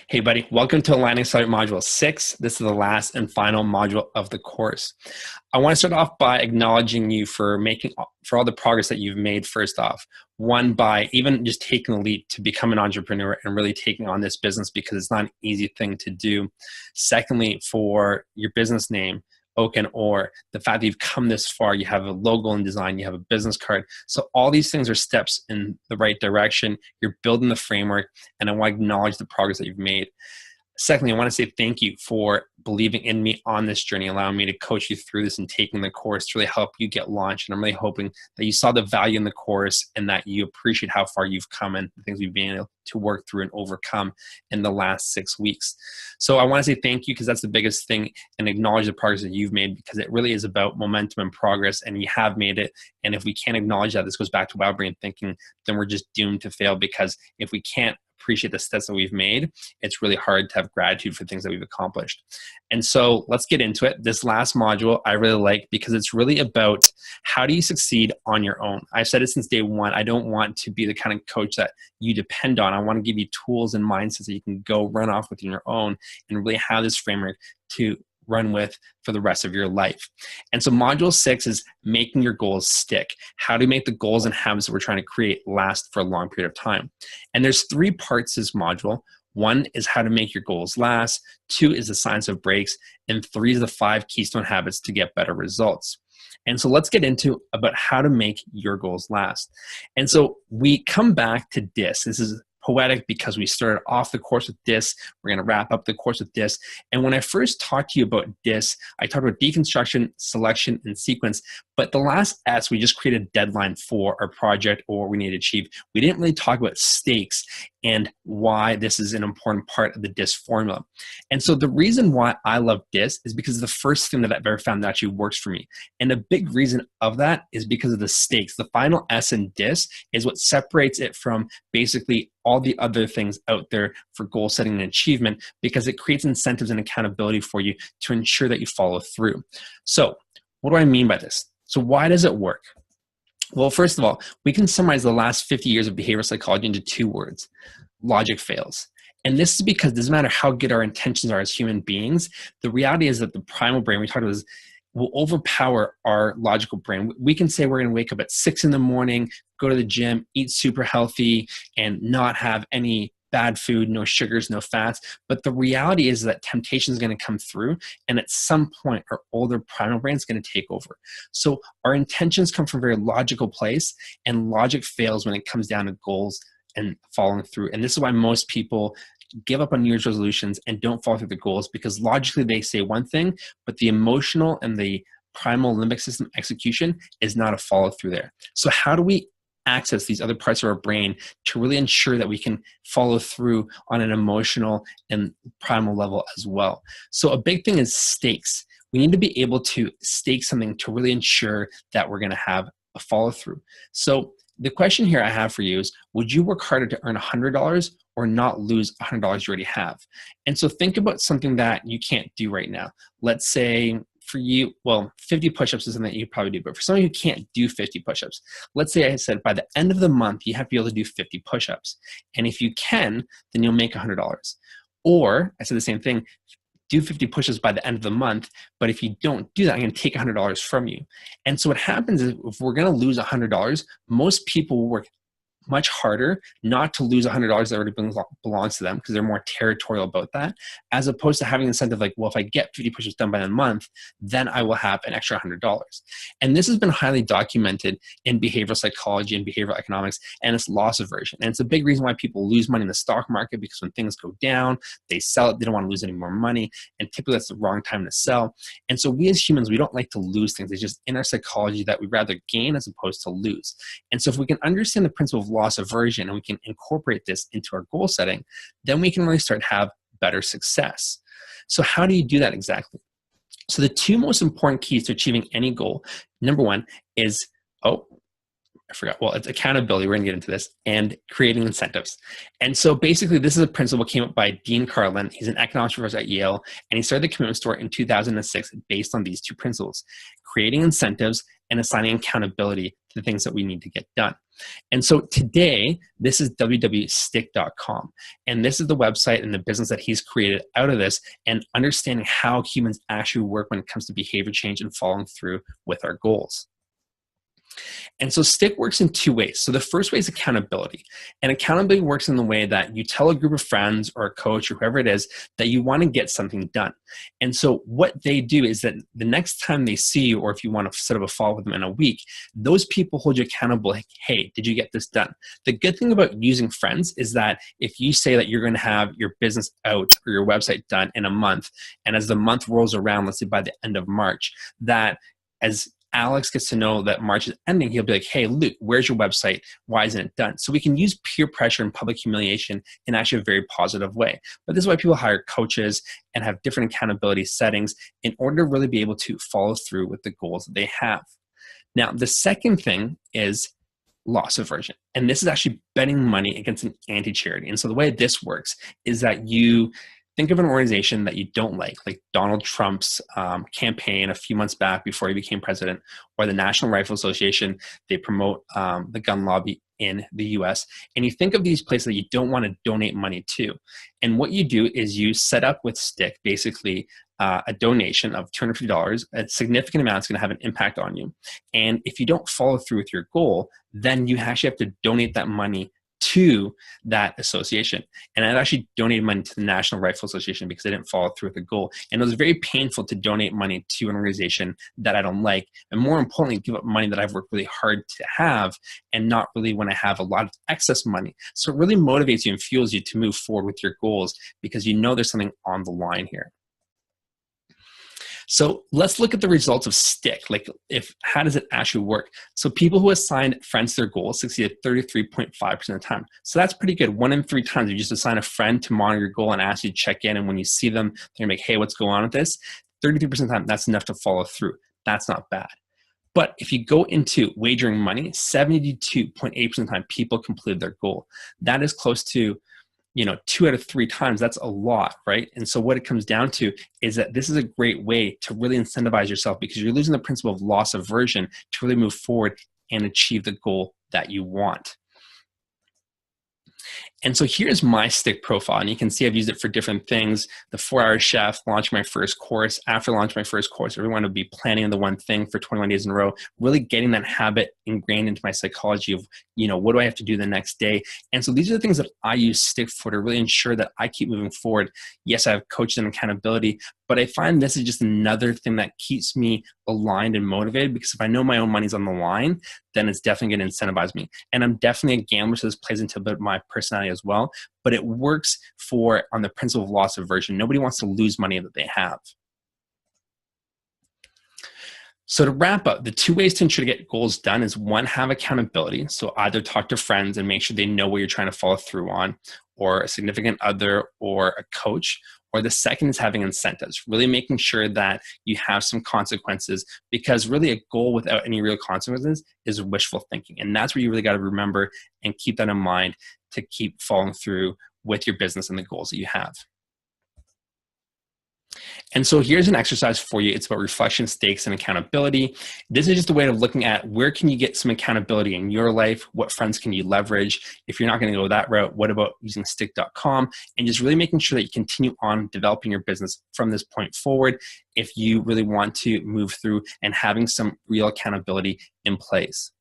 Hey buddy, welcome to Aligning Accelerate Module 6. This is the last and final module of the course. I want to start off by acknowledging you for all the progress that you've made first off. One, by even just taking the leap to become an entrepreneur and really taking on this business because it's not an easy thing to do. Secondly, for your business name, Oak and Or, the fact that you've come this far, you have a logo and design, you have a business card. So all these things are steps in the right direction. You're building the framework, and I want to acknowledge the progress that you've made. Secondly, I want to say thank you for believing in me on this journey, allowing me to coach you through this and taking the course to really help you get launched. And I'm really hoping that you saw the value in the course and that you appreciate how far you've come and the things we've been able to work through and overcome in the last 6 weeks. So I want to say thank you because that's the biggest thing, and acknowledge the progress that you've made, because it really is about momentum and progress, and you have made it. And if we can't acknowledge that, this goes back to wild brain thinking, then we're just doomed to fail, because if we can't appreciate the steps that we've made, it's really hard to have gratitude for things that we've accomplished. And so let's get into it. This last module I really like because it's really about how do you succeed on your own. I've said it since day one. I don't want to be the kind of coach that you depend on. I want to give you tools and mindsets that you can go run off with on your own and really have this framework to run with for the rest of your life. And so module 6 is making your goals stick. How do you make the goals and habits that we're trying to create last for a long period of time? And there's 3 parts to this module. 1 is how to make your goals last. 2 is the science of breaks. And 3 is the 5 keystone habits to get better results. And so let's get into about how to make your goals last. And so we come back to DIS. This is poetic because we started off the course with DIS. We're going to wrap up the course with DIS. And when I first talked to you about DIS, I talked about deconstruction, selection, and sequence. But the last S, we just created a deadline for our project or what we need to achieve. We didn't really talk about stakes and why this is an important part of the DIS formula. And so the reason why I love DIS is because it's the first thing that I've ever found that actually works for me. And a big reason of that is because of the stakes. The final S in DIS is what separates it from basically all the other things out there for goal setting and achievement, because it creates incentives and accountability for you to ensure that you follow through. So what do I mean by this? So why does it work? Well, first of all, we can summarize the last 50 years of behavioral psychology into 2 words: logic fails. And this is because it doesn't matter how good our intentions are as human beings, the reality is that the primal brain we talked about will overpower our logical brain. We can say we're going to wake up at 6 in the morning, go to the gym, eat super healthy, and not have any bad food, no sugars, no fats. But the reality is that temptation is going to come through, and at some point, our older primal brain is going to take over. So our intentions come from a very logical place, and logic fails when it comes down to goals and following through. And this is why most people give up on New Year's resolutions and don't follow through the goals, because logically they say one thing, but the emotional and the primal limbic system execution is not a follow through there. So how do we access these other parts of our brain to really ensure that we can follow through on an emotional and primal level as well? So a big thing is stakes. We need to be able to stake something to really ensure that we're going to have a follow through. So the question here I have for you is, would you work harder to earn $100 or not lose $100 you already have? And so think about something that you can't do right now. Let's say for you, well, 50 push-ups is something that you probably do, but for someone who can't do 50 push-ups, let's say I said by the end of the month, you have to be able to do 50 push-ups. And if you can, then you'll make $100. Or I said the same thing, do 50 push-ups by the end of the month, but if you don't do that, I'm going to take $100 from you. And so what happens is, if we're going to lose $100, most people will work much harder not to lose $100 that already belongs to them, because they're more territorial about that, as opposed to having the incentive like, well, if I get 50 push-ups done by the month, then I will have an extra $100. And this has been highly documented in behavioral psychology and behavioral economics, and it's loss aversion. And it's a big reason why people lose money in the stock market, because when things go down, they sell it, they don't want to lose any more money, and typically that's the wrong time to sell. And so we as humans, we don't like to lose things. It's just in our psychology that we'd rather gain as opposed to lose. And so if we can understand the principle of loss aversion and we can incorporate this into our goal setting, then we can really start to have better success. So how do you do that exactly? So the 2 most important keys to achieving any goal, number 1 is, it's accountability. We're going to get into this, and creating incentives. And so basically, this is a principle that came up by Dean Carlin. He's an economics professor at Yale, and he started the Commitment Store in 2006 based on these 2 principles: creating incentives and assigning accountability to the things that we need to get done. And so today, this is www.stickkk.com. And this is the website and the business that he's created out of this, and understanding how humans actually work when it comes to behavior change and following through with our goals. And so Stickkk works in two ways. So the first way is accountability. And accountability works in the way that you tell a group of friends or a coach or whoever it is that you want to get something done. And so what they do is that the next time they see you, or if you want to set up a follow with them in a week, those people hold you accountable. Like, hey, did you get this done? The good thing about using friends is that if you say that you're going to have your business out or your website done in a month, and as the month rolls around, let's say by the end of March, that as Alex gets to know that March is ending, he'll be like, hey, Luke, where's your website? Why isn't it done? So we can use peer pressure and public humiliation in actually a very positive way. But this is why people hire coaches and have different accountability settings in order to really be able to follow through with the goals that they have. Now, the second thing is loss aversion. And this is actually betting money against an anti-charity. And so the way this works is that you think of an organization that you don't like Donald Trump's campaign a few months back before he became president, or the National Rifle Association. They promote the gun lobby in the US. And you think of these places that you don't want to donate money to. And what you do is you set up with Stickkk, basically a donation of $250. A significant amount is going to have an impact on you. And if you don't follow through with your goal, then you actually have to donate that money to that association. And I've actually donated money to the National Rifle Association because I didn't follow through with the goal. And it was very painful to donate money to an organization that I don't like. And more importantly, give up money that I've worked really hard to have, and not really when I have a lot of excess money. So it really motivates you and fuels you to move forward with your goals, because you know there's something on the line here. So let's look at the results of Stickkk. Like, how does it actually work? So people who assign friends to their goals succeeded 33.5% of the time. So that's pretty good. 1 in 3 times you just assign a friend to monitor your goal and ask you to check in. And when you see them, they're gonna be like, hey, what's going on with this? 33% of the time, that's enough to follow through. That's not bad. But if you go into wagering money, 72.8% of the time people completed their goal. That is close to 2 out of 3 times. That's a lot, right? And so what it comes down to is that this is a great way to really incentivize yourself, because you're losing the principle of loss aversion to really move forward and achieve the goal that you want. And so here's my Stickkk profile, and you can see I've used it for different things. The 4-Hour Chef, launching my first course. After launching my first course, everyone would be planning the one thing for 21 days in a row, really getting that habit ingrained into my psychology of, what do I have to do the next day? And so these are the things that I use Stickkk for, to really ensure that I keep moving forward. Yes, I have coaching and accountability, but I find this is just another thing that keeps me aligned and motivated, because if I know my own money's on the line, then it's definitely going to incentivize me. And I'm definitely a gambler, so this plays into a bit of my personality as well, but it works on the principle of loss aversion. Nobody wants to lose money that they have. So to wrap up, the 2 ways to ensure to get goals done is 1, have accountability. So either talk to friends and make sure they know what you're trying to follow through on, or a significant other or a coach. Or the second is having incentives, really making sure that you have some consequences, because really a goal without any real consequences is wishful thinking. And that's where you really got to remember and keep that in mind to keep following through with your business and the goals that you have. And so here's an exercise for you. It's about reflection, stakes, and accountability. This is just a way of looking at where can you get some accountability in your life? What friends can you leverage? If you're not going to go that route, what about using Stickkk.com? And just really making sure that you continue on developing your business from this point forward, if you really want to move through and having some real accountability in place.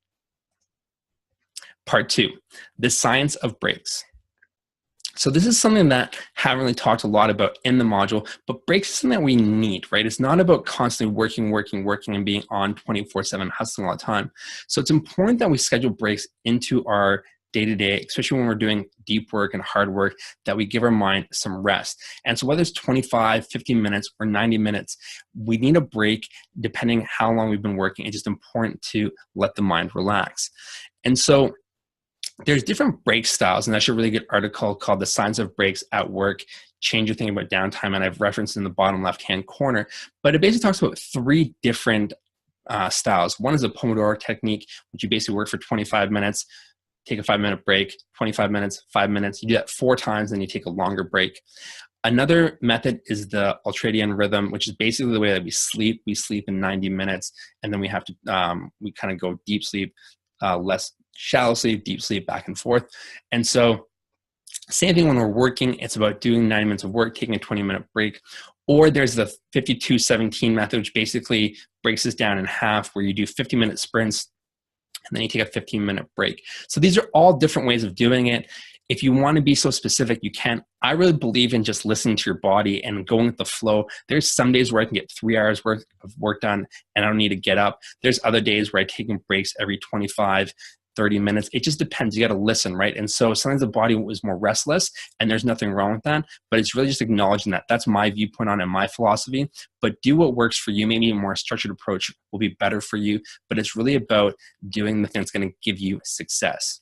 Part 2, the science of breaks. So this is something that I haven't really talked a lot about in the module, but breaks is something that we need, right? It's not about constantly working and being on 24/7, hustling all the time. So it's important that we schedule breaks into our day-to-day, especially when we're doing deep work and hard work, that we give our mind some rest. And so whether it's 25, 50 minutes, or 90 minutes, we need a break depending how long we've been working. It's just important to let the mind relax. And so there's different break styles, and that's a really good article called The Science of Breaks at Work, Change Your Thinking About Downtime, and I've referenced in the bottom left-hand corner. But it basically talks about 3 different styles. One is a Pomodoro technique, which you basically work for 25 minutes, take a 5-minute break, 25 minutes, 5 minutes. You do that 4 times, then you take a longer break. Another method is the ultradian rhythm, which is basically the way that we sleep. We sleep in 90 minutes, and then we have to, we kind of go deep sleep, less shallow sleep, deep sleep, back and forth. And so same thing when we're working, it's about doing 90 minutes of work, taking a 20-minute break. Or there's the 52-17 method, which basically breaks this down in half, where you do 50-minute sprints, and then you take a 15-minute break. So these are all different ways of doing it. If you want to be so specific, you can. I really believe in just listening to your body and going with the flow. There's some days where I can get 3 hours worth of work done and I don't need to get up. There's other days where I take breaks every 25, 30 minutes. It just depends. You got to listen, right? And so sometimes the body was more restless, and there's nothing wrong with that, but it's really just acknowledging that. That's my viewpoint on it, my philosophy. But do what works for you. Maybe a more structured approach will be better for you, but it's really about doing the thing that's going to give you success.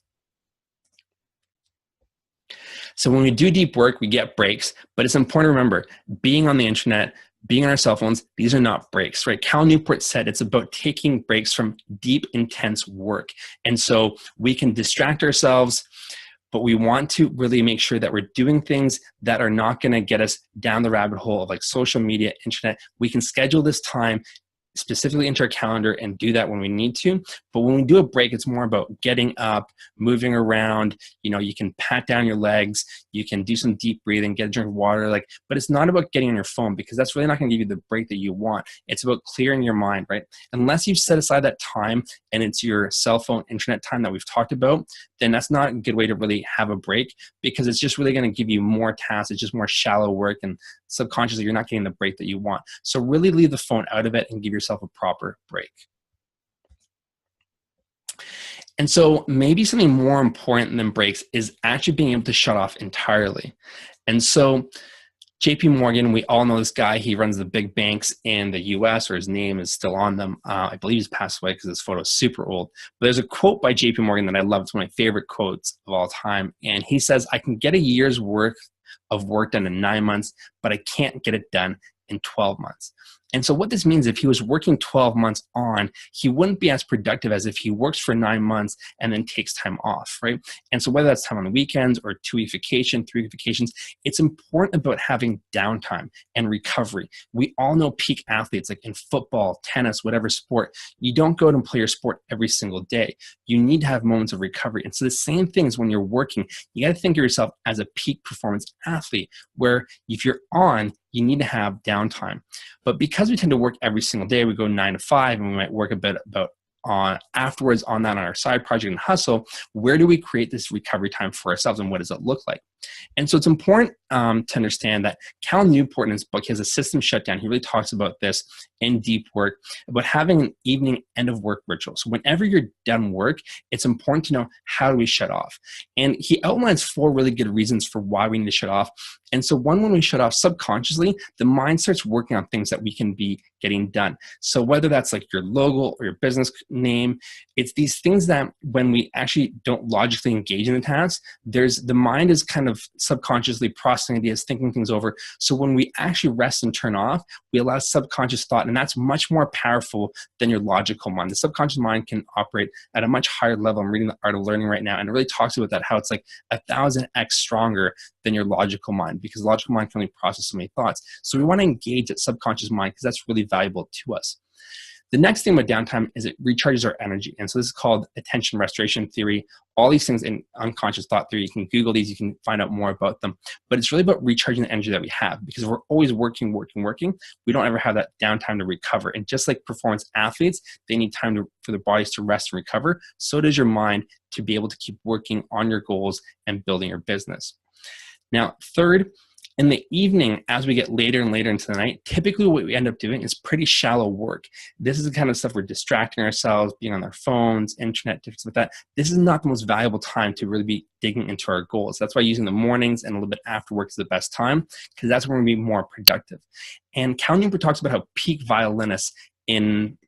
So when we do deep work, we get breaks, but it's important to remember, being on the internet, being on our cell phones, these are not breaks, right? Cal Newport said it's about taking breaks from deep, intense work. And so we can distract ourselves, but we want to really make sure that we're doing things that are not going to get us down the rabbit hole of like social media, internet. We can schedule this time specifically into our calendar and do that when we need to. But when we do a break, it's more about getting up, moving around. You know, you can pat down your legs, you can do some deep breathing, get a drink of water, but it's not about getting on your phone, because that's really not going to give you the break that you want. It's about clearing your mind, right? Unless you've set aside that time and it's your cell phone internet time that we've talked about, then that's not a good way to really have a break, because it's just really going to give you more tasks. It's just more shallow work, and subconsciously you're not getting the break that you want. So really leave the phone out of it and give yourself a proper break. And so maybe something more important than breaks is actually being able to shut off entirely. And so JP Morgan, we all know this guy. He runs the big banks in the US, or his name is still on them. I believe he's passed away because his photo is super old. But there's a quote by JP Morgan that I love. It's one of my favorite quotes of all time. And he says, "I can get a year's worth of work done in 9 months, but I can't get it done in 12 months. And so what this means, if he was working 12 months on, he wouldn't be as productive as if he works for 9 months and then takes time off, right? And so whether that's time on the weekends or 2-week vacation, 3-week vacations, it's important about having downtime and recovery. We all know peak athletes, like in football, tennis, whatever sport, you don't go and play your sport every single day. You need to have moments of recovery. And so the same thing is when you're working, you got to think of yourself as a peak performance athlete, where if you're on, you need to have downtime. But because we tend to work every single day, we go 9 to 5, and we might work a bit about afterwards on that on our side project and hustle, where do we create this recovery time for ourselves, and what does it look like? And so it's important to understand that Cal Newport in his book, he has a system shutdown. He really talks about this in Deep Work, about having an evening end of work ritual. So whenever you're done work, it's important to know, how do we shut off? And he outlines 4 really good reasons for why we need to shut off. And so one, when we shut off subconsciously, the mind starts working on things that we can be getting done. So whether that's like your logo or your business name, it's these things that when we actually don't logically engage in the task, the mind is kind of subconsciously processing ideas, thinking things over. So when we actually rest and turn off, we allow subconscious thought, and that's much more powerful than your logical mind. The subconscious mind can operate at a much higher level. I'm reading The Art of Learning right now, and it really talks about that, how it's like 1,000x stronger than your logical mind, because the logical mind can only process so many thoughts. So we want to engage that subconscious mind, because that's really valuable to us. The next thing with downtime is it recharges our energy. And so this is called attention restoration theory. All these things in unconscious thought theory, you can Google these, you can find out more about them. But it's really about recharging the energy that we have, because if we're always working, we don't ever have that downtime to recover. And just like performance athletes, they need time for their bodies to rest and recover. So does your mind, to be able to keep working on your goals and building your business. Now, third, in the evening, as we get later and later into the night, typically what we end up doing is pretty shallow work. This is the kind of stuff we're distracting ourselves, being on our phones, internet, different stuff like that. This is not the most valuable time to really be digging into our goals. That's why using the mornings and a little bit after work is the best time, because that's when we're going to be more productive. And Cal Newport talks about how peak violinists in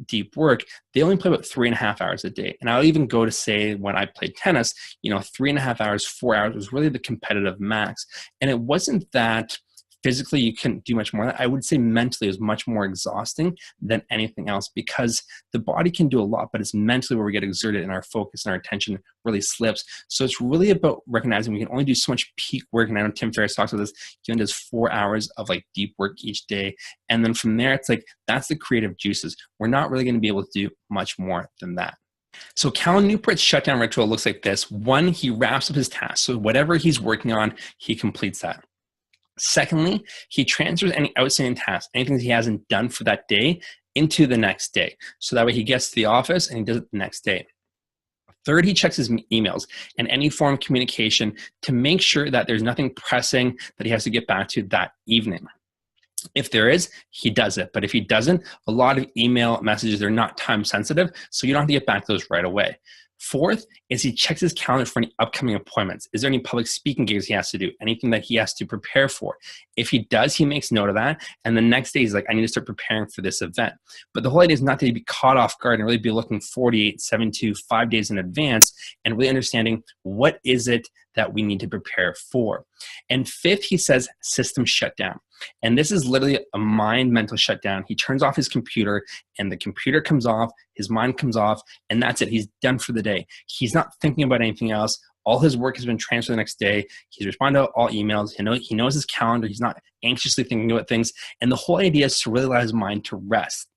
Deep Work, they only play about 3.5 hours a day. And I'll even go to say, when I played tennis, 3.5 hours, 4 hours was really the competitive max. And it wasn't that physically you couldn't do much more. I would say mentally is much more exhausting than anything else, because the body can do a lot, but it's mentally where we get exerted and our focus and our attention really slips. So it's really about recognizing we can only do so much peak work. And I know Tim Ferriss talks about this. He only does 4 hours of like deep work each day. And then from there, it's like, that's the creative juices. We're not really going to be able to do much more than that. So Cal Newport's shutdown ritual looks like this. 1, he wraps up his task. So whatever he's working on, he completes that. Secondly, he transfers any outstanding tasks, anything that he hasn't done for that day, into the next day. So that way he gets to the office and he does it the next day. Third, he checks his emails and any form of communication to make sure that there's nothing pressing that he has to get back to that evening. If there is, he does it. But if he doesn't, a lot of email messages, they're not time sensitive, so you don't have to get back to those right away. Fourth is he checks his calendar for any upcoming appointments. Is there any public speaking gigs he has to do? Anything that he has to prepare for? If he does, he makes note of that. And the next day he's like, I need to start preparing for this event. But the whole idea is not to be caught off guard and really be looking 48, 72, 5 days in advance and really understanding what is it that we need to prepare for. And fifth, he says system shutdown. And this is literally a mind mental shutdown. He turns off his computer and the computer comes off, his mind comes off, and that's it. He's done for the day. He's not thinking about anything else. All his work has been transferred the next day. He's responding to all emails. He knows his calendar. He's not anxiously thinking about things. And the whole idea is to really allow his mind to rest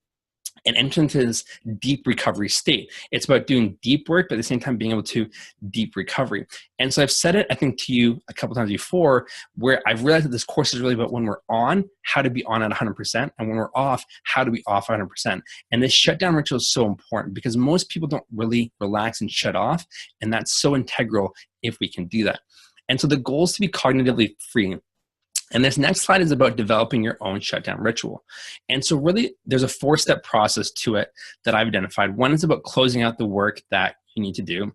and enter into this deep recovery state. It's about doing deep work, but at the same time being able to deep recovery. And so I've said it, I think, to you a couple times before, where I've realized that this course is really about when we're on, how to be on at 100%, and when we're off, how to be off 100%. And this shutdown ritual is so important because most people don't really relax and shut off, and that's so integral if we can do that. And so the goal is to be cognitively free. And this next slide is about developing your own shutdown ritual. And so really, there's a 4-step process to it that I've identified. 1 is about closing out the work that you need to do.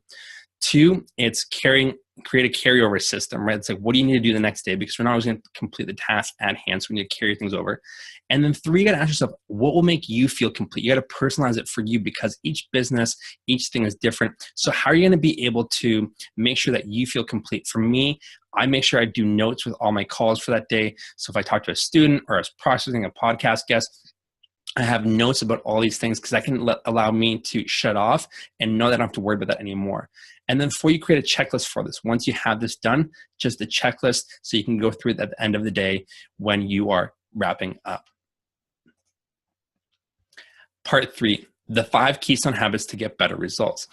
2, it's create a carryover system, right? It's like, what do you need to do the next day? Because we're not always going to complete the task at hand, so we need to carry things over. And then 3, you got to ask yourself, what will make you feel complete? You got to personalize it for you because each business, each thing is different. So how are you going to be able to make sure that you feel complete? For me, I make sure I do notes with all my calls for that day. So if I talk to a student or I was processing a podcast guest, I have notes about all these things because that can allow me to shut off and know that I don't have to worry about that anymore. And then 4, you create a checklist for this. Once you have this done, just a checklist so you can go through it at the end of the day when you are wrapping up. Part 3, the 5 keystone habits to get better results.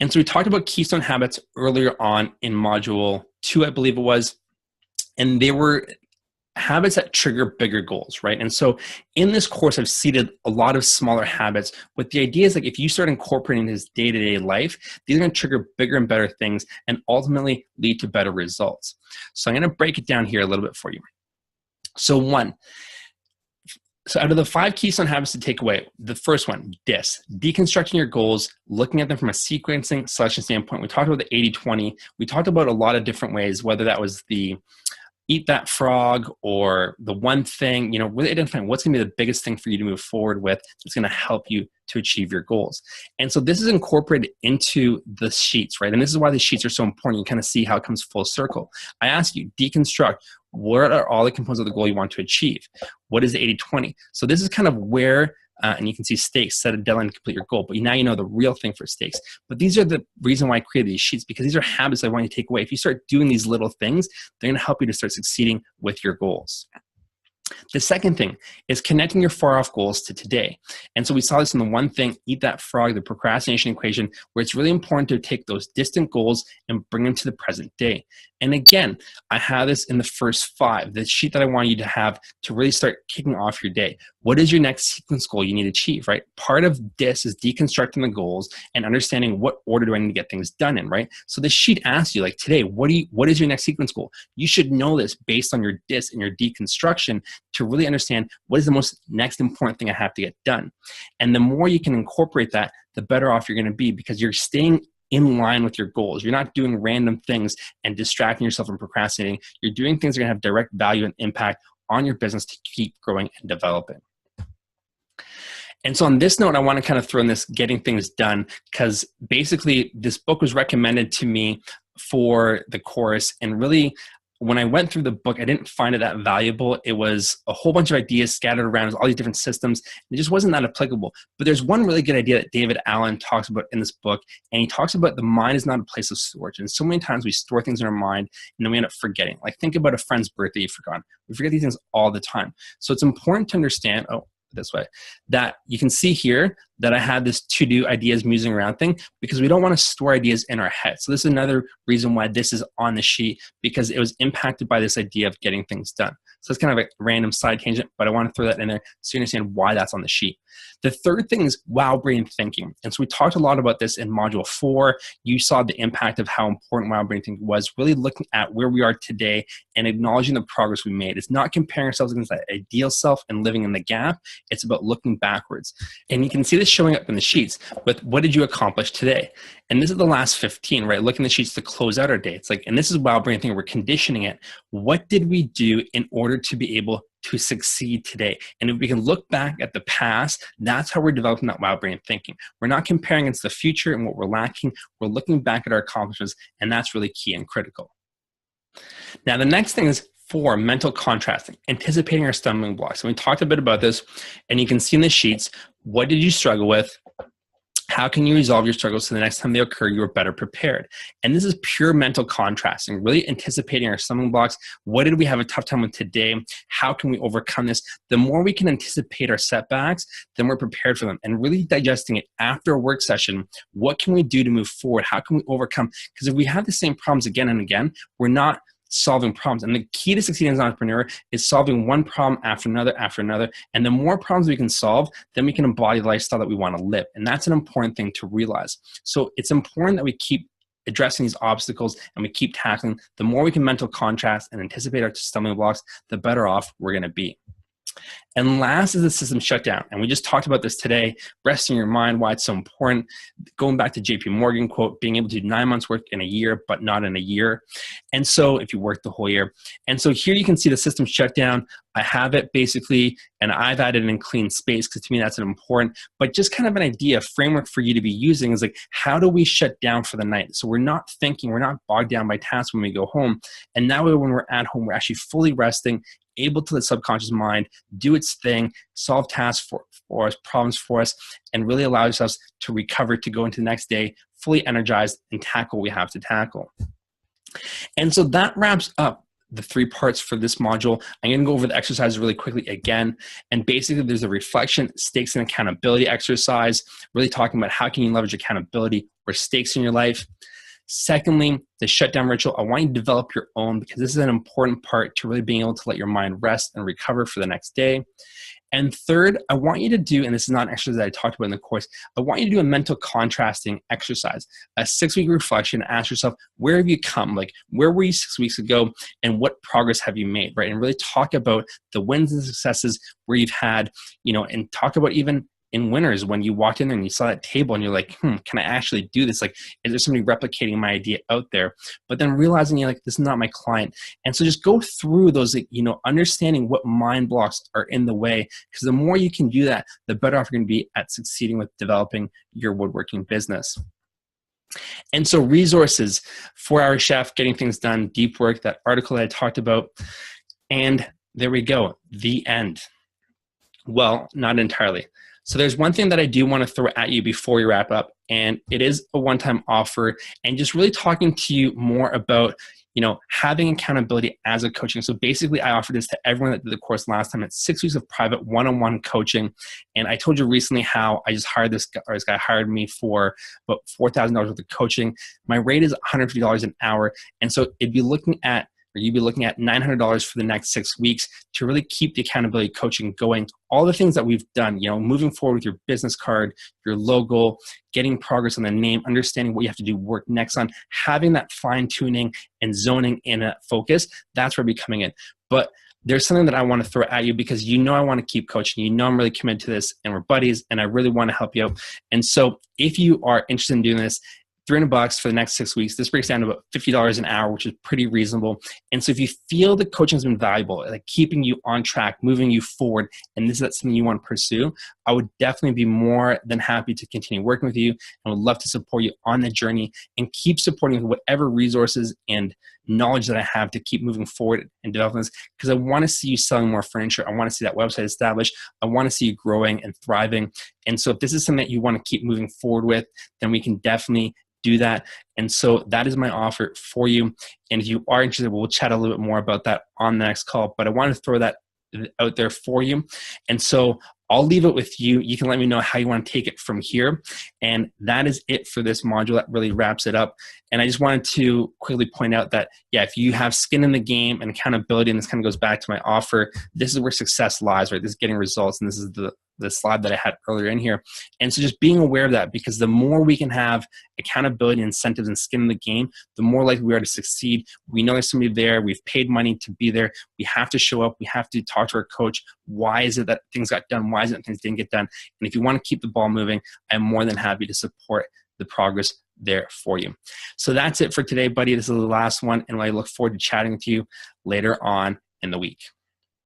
And so we talked about keystone habits earlier on in module 2, I believe it was, and they were habits that trigger bigger goals, right? And so in this course, I've seeded a lot of smaller habits, but the idea is like if you start incorporating his day-to-day life, these are going to trigger bigger and better things and ultimately lead to better results. So I'm going to break it down here a little bit for you. So 1, so out of the 5 keystone habits to take away, the first one, deconstructing your goals, looking at them from a sequencing selection standpoint. We talked about the 80-20. We talked about a lot of different ways, whether that was the eat that frog or the one thing, really identifying what's going to be the biggest thing for you to move forward with that's going to help you to achieve your goals. And so this is incorporated into the sheets, right? And this is why the sheets are so important. You kind of see how it comes full circle. I ask you, deconstruct. What are all the components of the goal you want to achieve? What is the 80-20? So this is kind of where, and you can see Stickkk, set a deadline to complete your goal. But now you know the real thing for Stickkk. But these are the reason why I created these sheets, because these are habits I want you to take away. If you start doing these little things, they're going to help you to start succeeding with your goals. The second thing is connecting your far off goals to today. And so we saw this in the one thing, eat that frog, the procrastination equation, where it's really important to take those distant goals and bring them to the present day. And again, I have this in the first 5, the sheet that I want you to have to really start kicking off your day. What is your next sequence goal you need to achieve, right? Part of this is deconstructing the goals and understanding what order do I need to get things done in, right? So this sheet asks you, like today, what is your next sequence goal? You should know this based on your dis and your deconstruction to really understand what is the next important thing I have to get done. And the more you can incorporate that, the better off you're going to be because you're staying in line with your goals. You're not doing random things and distracting yourself and procrastinating. You're doing things that are going to have direct value and impact on your business to keep growing and developing. And so on this note, I want to kind of throw in this getting things done because basically this book was recommended to me for the course and really when I went through the book, I didn't find it that valuable. It was a whole bunch of ideas scattered around, all these different systems. And it just wasn't that applicable. But there's one really good idea that David Allen talks about in this book. And he talks about the mind is not a place of storage. And so many times we store things in our mind and then we end up forgetting. Like think about a friend's birthday you've forgotten. We forget these things all the time. So it's important to understand, this way, that you can see here that I had this to-do ideas musing around thing because we don't want to store ideas in our head. So this is another reason why this is on the sheet, because it was impacted by this idea of getting things done. So it's kind of a random side tangent, but I want to throw that in there so you understand why that's on the sheet. The third thing is wow brain thinking. And so we talked a lot about this in module 4. You saw the impact of how important wow brain thinking was, really looking at where we are today and acknowledging the progress we made. It's not comparing ourselves against that ideal self and living in the gap. It's about looking backwards. And you can see this showing up in the sheets with what did you accomplish today? And this is the last 15, right? Look in the sheets to close out our day. It's like, and this is wow brain thinking. We're conditioning it. What did we do in order to be able to succeed today? And if we can look back at the past, that's how we're developing that wow brain thinking. We're not comparing against the future and what we're lacking. We're looking back at our accomplishments, and that's really key and critical. Now, the next thing is 4, mental contrasting, anticipating our stumbling blocks. And we talked a bit about this, and you can see in the sheets, what did you struggle with? How can you resolve your struggles so the next time they occur, you are better prepared? And this is pure mental contrasting, really anticipating our stumbling blocks. What did we have a tough time with today? How can we overcome this? The more we can anticipate our setbacks, then we're prepared for them. And really digesting it after a work session, what can we do to move forward? How can we overcome? Because if we have the same problems again and again, we're not solving problems. And the key to succeeding as an entrepreneur is solving one problem after another. And the more problems we can solve, then we can embody the lifestyle that we want to live. And that's an important thing to realize. So it's important that we keep addressing these obstacles and we keep tackling. The more we can mental contrast and anticipate our stumbling blocks, the better off we're going to be. And last is the system shutdown. And we just talked about this today, resting your mind, why it's so important. Going back to JP Morgan quote, being able to do 9 months work in a year, but not in a year. And so if you work the whole year. And so here you can see the system shutdown. I have it basically, and I've added in clean space because to me that's an important, but just kind of an idea, framework for you to be using is like, how do we shut down for the night? So we're not thinking, we're not bogged down by tasks when we go home. And that way when we're at home, we're actually fully resting, able to let subconscious mind do its thing, solve tasks for us, problems for us, and really allows us to recover, to go into the next day fully energized and tackle what we have to tackle. And so that wraps up the 3 parts for this module. I'm going to go over the exercises really quickly again. And basically there's a reflection, stakes, and accountability exercise, really talking about how can you leverage accountability or stakes in your life. Secondly, the shutdown ritual, I want you to develop your own because this is an important part to really being able to let your mind rest and recover for the next day. And third, I want you to do, and this is not an exercise that I talked about in the course, I want you to do a mental contrasting exercise, a 6-week reflection. Ask yourself, where have you come? Like, where were you 6 weeks ago and what progress have you made, right? And really talk about the wins and successes where you've had, and talk about even in winners when you walked in there and you saw that table and you're like, can I actually do this? Like, is there somebody replicating my idea out there? But then realizing you're like, this is not my client. And so just go through those, understanding what mind blocks are in the way, because the more you can do that, the better off you're going to be at succeeding with developing your woodworking business. And so resources, 4-Hour Chef, Getting Things Done, Deep Work, that article that I talked about. And there we go, the end. Well, not entirely. So there's one thing that I do want to throw at you before we wrap up, and it is a one-time offer and just really talking to you more about, having accountability as a coaching. So basically I offered this to everyone that did the course last time. It's 6 weeks of private one-on-one coaching. And I told you recently how I just hired this guy hired me for about $4,000 worth of coaching. My rate is $150 an hour. And so you'd be looking at $900 for the next 6 weeks to really keep the accountability coaching going. All the things that we've done, moving forward with your business card, your logo, getting progress on the name, understanding what you have to do work next on, having that fine tuning and zoning in a focus, that's where we're coming in. But there's something that I want to throw at you because I want to keep coaching. I'm really committed to this and we're buddies and I really want to help you out. And so if you are interested in doing this, $300 for the next 6 weeks. This breaks down to about $50 an hour, which is pretty reasonable. And so if you feel the coaching has been valuable, like keeping you on track, moving you forward, and this is something you want to pursue, I would definitely be more than happy to continue working with you and would love to support you on the journey and keep supporting with whatever resources and knowledge that I have to keep moving forward and developing this, because I want to see you selling more furniture. I want to see that website established. I want to see you growing and thriving. And so if this is something that you want to keep moving forward with, then we can definitely do that. And so that is my offer for you. And if you are interested, we'll chat a little bit more about that on the next call. But I want to throw that out there for you. And so I'll leave it with you. You can let me know how you want to take it from here. And that is it for this module. That really wraps it up. And I just wanted to quickly point out that, yeah, if you have skin in the game and accountability, and this kind of goes back to my offer, this is where success lies, right? This is getting results. And this is the slide that I had earlier in here. And so just being aware of that, because the more we can have accountability, incentives, and skin in the game, the more likely we are to succeed. We know there's somebody there. We've paid money to be there. We have to show up. We have to talk to our coach. Why is it that things got done? Why is it that things didn't get done? And if you want to keep the ball moving, I'm more than happy to support the progress there for you. So that's it for today, buddy. This is the last one, and I look forward to chatting with you later on in the week.